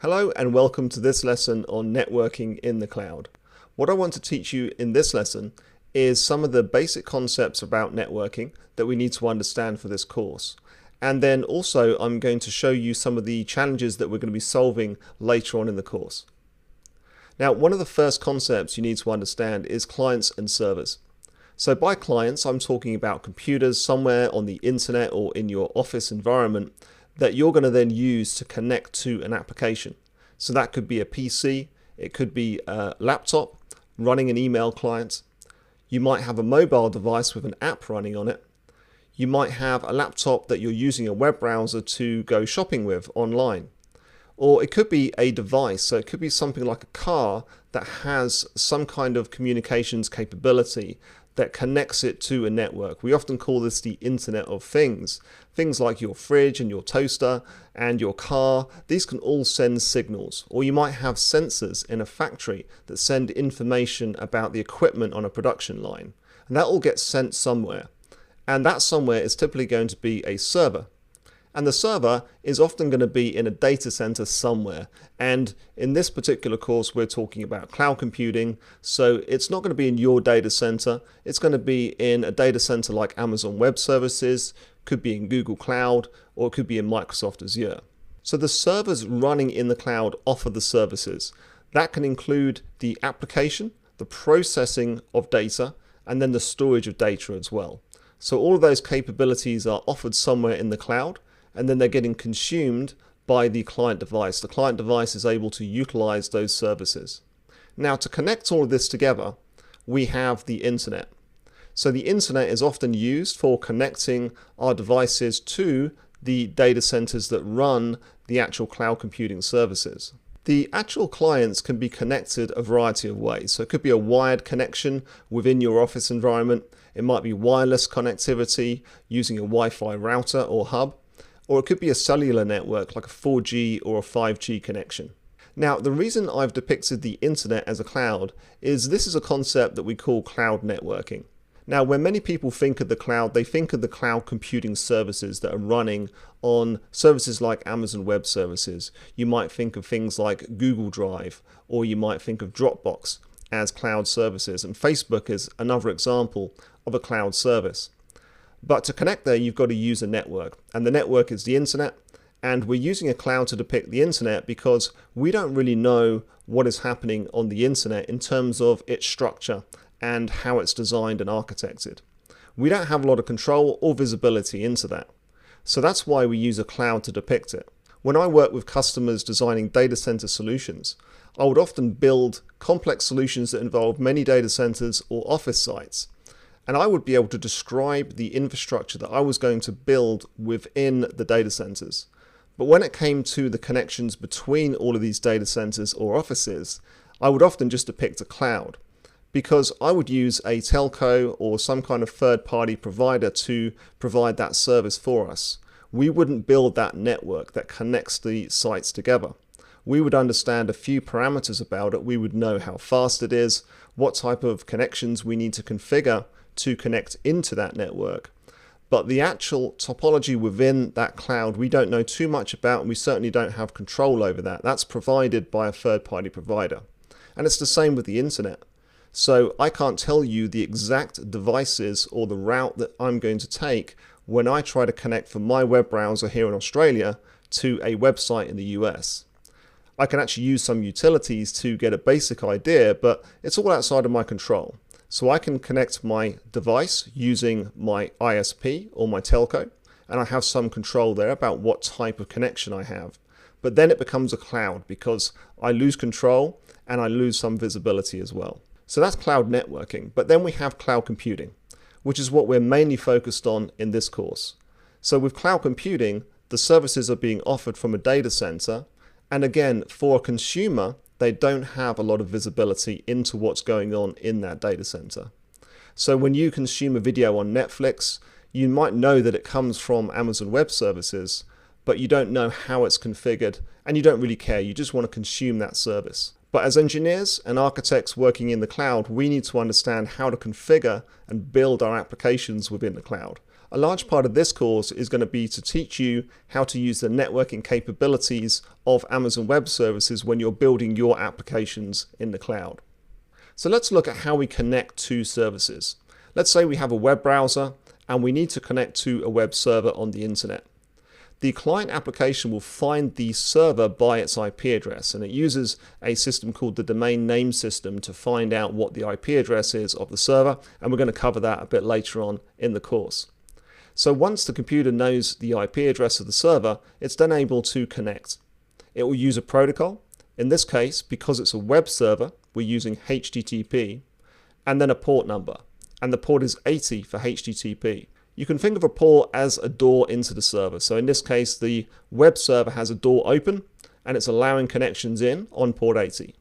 Hello and welcome to this lesson on networking in the cloud. What I want to teach you in this lesson is some of the basic concepts about networking that we need to understand for this course. And then also I'm going to show you some of the challenges that we're going to be solving later on in the course. Now, one of the first concepts you need to understand is clients and servers. So by clients, I'm talking about computers somewhere on the internet or in your office environment that you're going to then use to connect to an application. So that could be a PC, it could be a laptop running an email client. You might have a mobile device with an app running on it. You might have a laptop that you're using a web browser to go shopping with online. Or it could be a device, so it could be something like a car that has some kind of communications capability that connects it to a network. We often call this the Internet of Things. Things like your fridge and your toaster and your car, these can all send signals. Or you might have sensors in a factory that send information about the equipment on a production line. And that all gets sent somewhere. And that somewhere is typically going to be a server. And the server is often going to be in a data center somewhere. And in this particular course, we're talking about cloud computing. So it's not going to be in your data center. It's going to be in a data center like Amazon Web Services, could be in Google Cloud, or it could be in Microsoft Azure. So the servers running in the cloud offer the services. That can include the application, the processing of data, and then the storage of data as well. So all of those capabilities are offered somewhere in the cloud, and then they're getting consumed by the client device. The client device is able to utilize those services. Now, to connect all of this together, we have the internet. So the internet is often used for connecting our devices to the data centers that run the actual cloud computing services. The actual clients can be connected a variety of ways. So it could be a wired connection within your office environment. It might be wireless connectivity using a Wi-Fi router or hub. Or it could be a cellular network like a 4G or a 5G connection. Now, the reason I've depicted the internet as a cloud is this is a concept that we call cloud networking. Now, when many people think of the cloud, they think of the cloud computing services that are running on services like Amazon Web Services. You might think of things like Google Drive, or you might think of Dropbox as cloud services. And Facebook is another example of a cloud service. But to connect there, you've got to use a network, and the network is the internet, and we're using a cloud to depict the internet because we don't really know what is happening on the internet in terms of its structure and how it's designed and architected. We don't have a lot of control or visibility into that. So that's why we use a cloud to depict it. When I work with customers designing data center solutions, I would often build complex solutions that involve many data centers or office sites. And I would be able to describe the infrastructure that I was going to build within the data centers. But when it came to the connections between all of these data centers or offices, I would often just depict a cloud, because I would use a telco or some kind of third-party provider to provide that service for us. We wouldn't build that network that connects the sites together. We would understand a few parameters about it. We would know how fast it is, what type of connections we need to configure to connect into that network. But the actual topology within that cloud, we don't know too much about, and we certainly don't have control over that. That's provided by a third-party provider. And it's the same with the internet. So I can't tell you the exact devices or the route that I'm going to take when I try to connect from my web browser here in Australia to a website in the US. I can actually use some utilities to get a basic idea, but it's all outside of my control. So I can connect my device using my ISP or my telco, and I have some control there about what type of connection I have. But then it becomes a cloud because I lose control and I lose some visibility as well. So that's cloud networking. But then we have cloud computing, which is what we're mainly focused on in this course. So with cloud computing, the services are being offered from a data center. And again, for a consumer, they don't have a lot of visibility into what's going on in that data center. So when you consume a video on Netflix, you might know that it comes from Amazon Web Services, but you don't know how it's configured, and you don't really care. You just want to consume that service. But as engineers and architects working in the cloud, we need to understand how to configure and build our applications within the cloud. A large part of this course is going to be to teach you how to use the networking capabilities of Amazon Web Services when you're building your applications in the cloud. So let's look at how we connect two services. Let's say we have a web browser and we need to connect to a web server on the internet. The client application will find the server by its IP address, and it uses a system called the domain name system to find out what the IP address is of the server, and we're going to cover that a bit later on in the course. So once the computer knows the IP address of the server, it's then able to connect. It will use a protocol. In this case, because it's a web server, we're using HTTP, and then a port number, and the port is 80 for HTTP. You can think of a port as a door into the server. So in this case, the web server has a door open, and it's allowing connections in on port 80.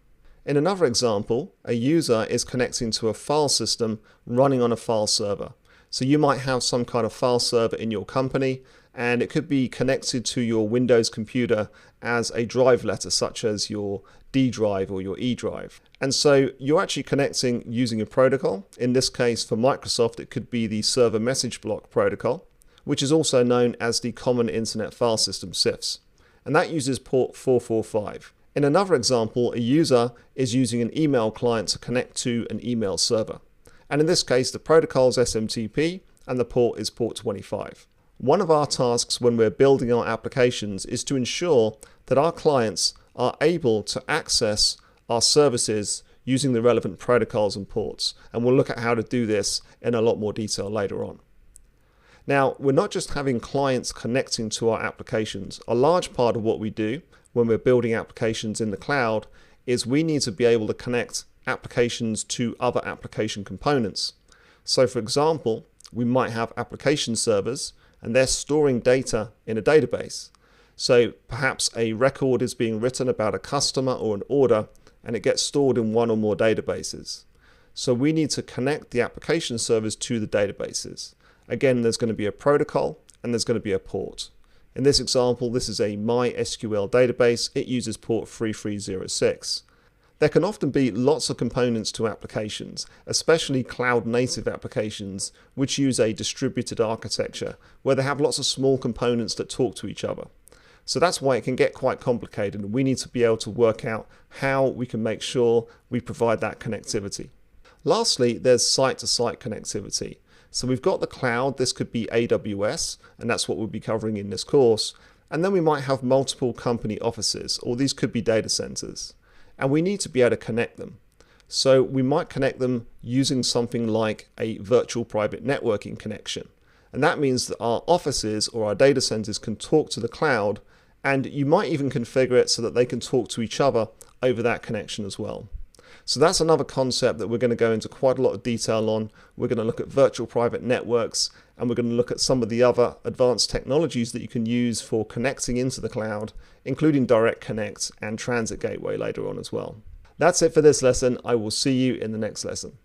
In another example, a user is connecting to a file system running on a file server. So you might have some kind of file server in your company, and it could be connected to your Windows computer as a drive letter, such as your D drive or your E drive. And so you're actually connecting using a protocol. In this case, for Microsoft, it could be the Server Message Block Protocol, which is also known as the Common Internet File System, CIFS. And that uses port 445. In another example, a user is using an email client to connect to an email server. And in this case, the protocol is SMTP and the port is port 25. One of our tasks when we're building our applications is to ensure that our clients are able to access our services using the relevant protocols and ports. And we'll look at how to do this in a lot more detail later on. Now, we're not just having clients connecting to our applications. A large part of what we do when we're building applications in the cloud is we need to be able to connect applications to other application components. So for example, we might have application servers and they're storing data in a database. So perhaps a record is being written about a customer or an order, and it gets stored in one or more databases. So we need to connect the application servers to the databases. Again, there's going to be a protocol and there's going to be a port. In this example, this is a MySQL database. It uses port 3306. There can often be lots of components to applications, especially cloud-native applications, which use a distributed architecture, where they have lots of small components that talk to each other. So that's why it can get quite complicated, and we need to be able to work out how we can make sure we provide that connectivity. Lastly, there's site-to-site connectivity. So we've got the cloud. This could be AWS, and that's what we'll be covering in this course. And then we might have multiple company offices, or these could be data centers. And we need to be able to connect them. So we might connect them using something like a virtual private networking connection. And that means that our offices or our data centers can talk to the cloud, and you might even configure it so that they can talk to each other over that connection as well. So that's another concept that we're going to go into quite a lot of detail on. We're going to look at virtual private networks, and we're going to look at some of the other advanced technologies that you can use for connecting into the cloud, including Direct Connect and Transit Gateway later on as well. That's it for this lesson. I will see you in the next lesson.